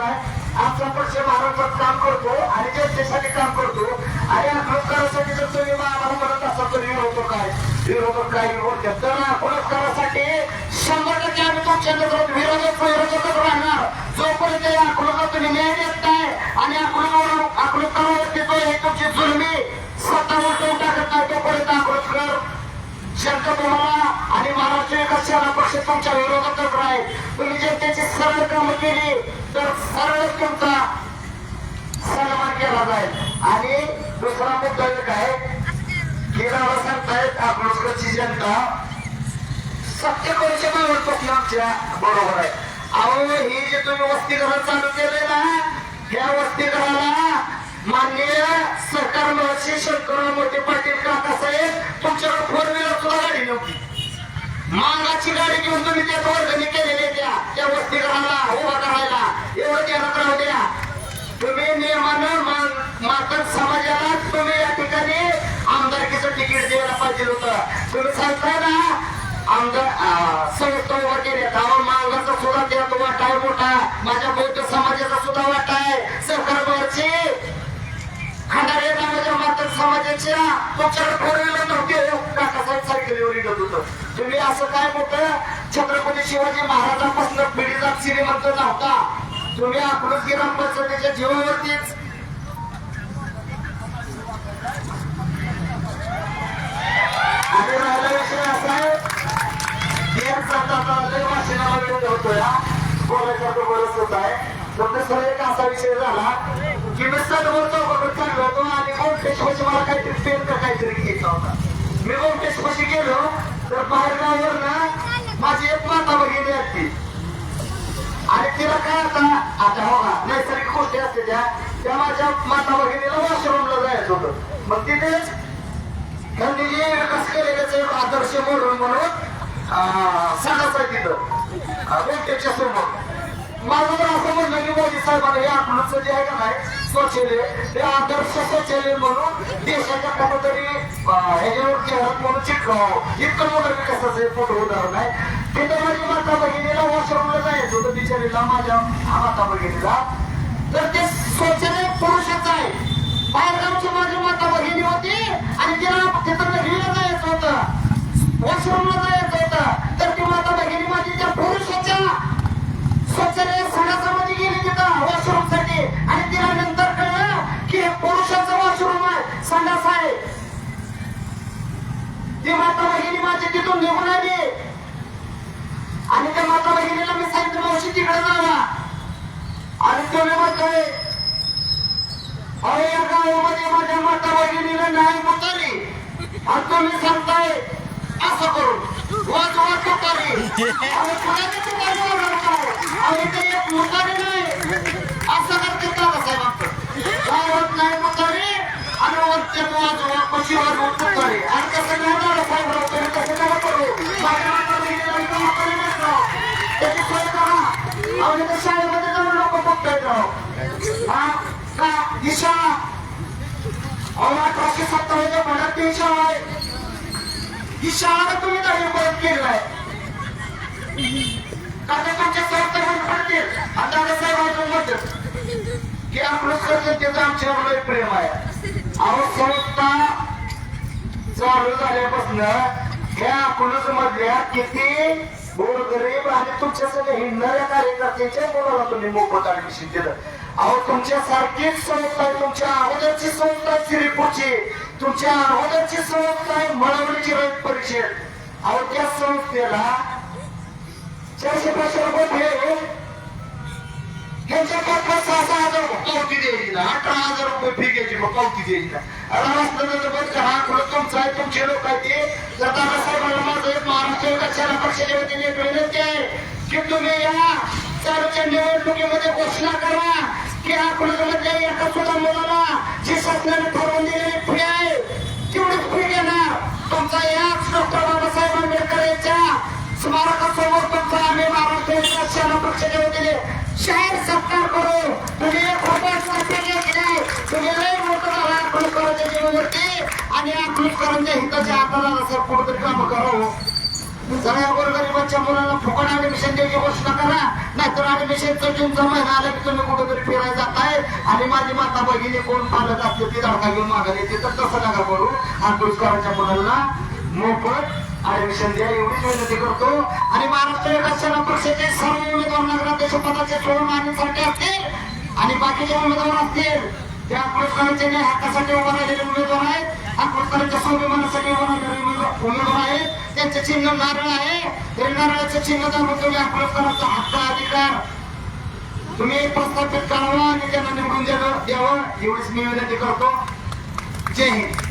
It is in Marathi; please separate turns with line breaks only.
नाही आमचा पक्ष महाराष्ट्रात काम करतो आणि जनतेसाठी काम करतो आणि अकलूजकरांसाठी जर तुम्ही आम्हाला म्हणत असाल तर विरोधक काय विरोध तर अकलूजकरांसाठी 100% आम्ही तुमच्या नजरात विरोधकच राहणार जोपर्यंत या अकलूजला तुम्ही न्याय देत नाही आणि अकलूजकरांवरती जो हे तुमची जुलमी सत्ता उलटवून टाकत नाही तोपर्यंत अकलूजकर जनता तुम्हाला आणि महाराष्ट्र विकास सेना पक्ष तुमच्या विरोधातच राहील तुम्ही जनतेची सरळ कामं केली तर सरळ तुमचा सन्मान केला जाईल आणि दुसरा मुद्दा काय की गावा सांगतायत अकलूजकरची जनता सत्तेकोणीच्या मावळ पक्षी आमच्या बरोबर आहे अहो ही जे तुम्ही वसतिगृह चालू केलंय ना या वसतिगृहाला माननीय सरकार महर्षी शंकरराव मोठे पाटील काकासाहेब तुमच्याकडे 4 व्हीलर सुद्धा गाडी नव्हती मांगाची गाडी घेऊन तुम्ही त्या वर्गणी केलेल्या त्या वसतिगृहाला उभा करायला एवढं ध्यानात राहू द्या तुम्ही नियमानं मातक समाजाला तुम्ही या ठिकाणी आमदारकीचं तिकीट द्यायला पाहिजे होतं तुम्ही सांगताय ना आमदार संयुक्त उभा केले त्यावर मांगाचा सुद्धा त्यात वाटा आहे मोठा माझ्या बौद्ध समाजाचा सुद्धा वाटा आहे सरकार महर्षी खंडारे नावाच्या मातक समाजाच्या तुमच्याकडे 4 व्हीलर नव्हते काकासाहेब सायकलीवर येत होतं तुम्ही असं काय मोठं छत्रपती शिवाजी महाराजांपासून पिढीचा श्रीमंत नव्हता तुम्ही अकलूज ग्रामपंचायतीच्या जीवावरतीच आणि राहिला विषय असा आहे भाषणाला वेळ होतोय बोलायचं बरंच होत आहे तर एक असा विषय झाला की मी सदवर चौकाकडे चाललो होतो आणि गोमटेशपाशी मला काहीतरी पेन का काहीतरी घ्यायचा होता मी गोमटेशपाशी गेलो तर बाहेरगावावर ना माझी एक माता भगिनी असते आणि तिला काय आता हो का नैसर्गिक गोष्टी असते त्या माझ्या माता भगिनीला वॉशरूमला जायचं होतं मग तिथेच त्यांनी जे विकास केलेल्याचं एक आदर्श म्हणून सांगायचं आहे तिथं गोमटेच्या समोर माझं तर असं म्हणलं की मोदी साहेबांना हे अकलूजचं जे आहे का नाही शौचालय ते आदर्श शौचालय म्हणून देशाच्या कुठंतरी ह्याच्यावर शहरात म्हणून चिटकावं इतकं मोठं विकासाचं फोटो उदाहरण आहे तिथं माझी माता भगिनीला वॉशरूमला जायचं होतं बिचारीला माझ्या माता भगिनीला तर ते शौचालय पुरुषाचं आहे बाहेरगावची माझी माता भगिनी होती आणि तिला तिथं नगरीला जायचं होतं वॉशरूमला जायचं होतं तर ती माता भगिनी माझी त्या पुरुषाच्या शौचालय संडासामध्ये गेली तिथं वॉशरूम साठी आणि तिला नंतर कळलं की हे पुरुषाचं वॉशरूम आहे संडास आहे ती माता भगिनी माझी तिथून निघून आली आणि त्या माता भगिनीला मी सांगितलं मावशी तिकडे जावा आणि तुम्ही म्हणतोय अरे या गावामध्ये माझ्या माता भगिनीला नाही मुतारी आणि तुम्ही सांगताय असं करू वाच वाच तुतारी आणि ते एक मुतारी नाही असं करते दादासाहेब गावात नाही मुतारी आणि वरच्या वाजवा कशी वाजवून तुतारी आणि कसं नाही दादासाहेब राव तुम्ही कसं नका करू माझ्या माता भगिनीला इथं मुतारी नाही त्याची सोय करा आणि त्या शाळेमध्ये जाऊन लोक बघतायत राव हा का ही शाळा 1857 म्हणत ती शाळा आहे ही शाळा तुम्ही नाही परत केलाय कारण तुमच्या संस्थावर पडतील आणि दादासाहेब अजून म्हणतात की अकलूजकर जनतेचं आमच्यावर प्रेम आहे अहो संस्था चालू झाल्यापासून ह्या अकलूज मधल्या किती गोरगरीब आणि तुमच्या सगळ्या हिंडणाऱ्या कार्यकर्त्यांच्या मुलाला तुम्ही मोफत ऍडमिशन दिलं अहो तुमच्यासारखीच संस्था आहे तुमच्या अगोदरची संस्था आहे श्रीपूरची तुमच्या अगोदरची संस्था आहे मळवणीची रयत परिषद अहो त्या संस्थेला 400-500 रुपये फी ह्यांच्या 5,000-6,000 पावती द्यायची ना 18,000 रुपये फी घ्यायची मग पावती द्यायची ना हा खुलं तुमचं आहे तुमचे लोक आहे ते जर दादासाहेबांना माझं एक महाराष्ट्र विकास सेना पक्षाच्या वतीने एक विनंती आहे की तुम्ही या चालूच्या निवडणुकीमध्ये घोषणा करा की अकलूजमधल्या एका सुद्धा मुलाला जी शासनाने ठरवून दिलेली फी आहे तेवढीच फी घेणार तुमचा याच डॉक्टर बाबासाहेब आंबेडकर यांच्या स्मारकासमोर तुमचा आम्ही महाराष्ट्र विकास सेना पक्षाच्या वतीने जाहीर सत्कार करू तुम्ही एक रुपयाचा घेत नाही तुम्ही लय मोठं झाला अकलूजकरांच्या जीवावरती आणि अकलूजकरांच्या हिताच्या हाताला असं कुठेतरी काम करावं सगळ्या गोरगरिबांच्या मुलांना फुकट ऍडमिशन द्यायची घोषणा करा, नाहीतर ऍडमिशनचा तुमचा महिना आला की तुम्ही कुठेतरी फिरायला जाताय आणि माझी माता भगिनी कोण पालक असते ती धडका घेऊन मागायला येते, तर तसं नका करू. दुष्काळाच्या मुलांना मोफत ऍडमिशन द्या एवढीच विनंती करतो. आणि महाराष्ट्र विकास पक्षाचे सर्व उमेदवार नगराध्यक्ष पदाचे 16 मागणीसाठी असतील आणि बाकीचे उमेदवार असतील त्या पुरस्काराचे हक्कासाठी उभा राहिलेले उमेदवार आहेत, पुरस्काराच्या स्वाभिमानासाठी उभा राहिलेले उमेदवार आहेत. त्यांचे चिन्ह नारळ आहे, ते नारळाचं चिन्ह दाखवून तुम्ही पुरस्काराचा हक्क अधिकार तुम्ही प्रस्थापित करावा आणि त्यांना निवडून द्यावं एवढीच मी विनंती करतो. जय हिंद.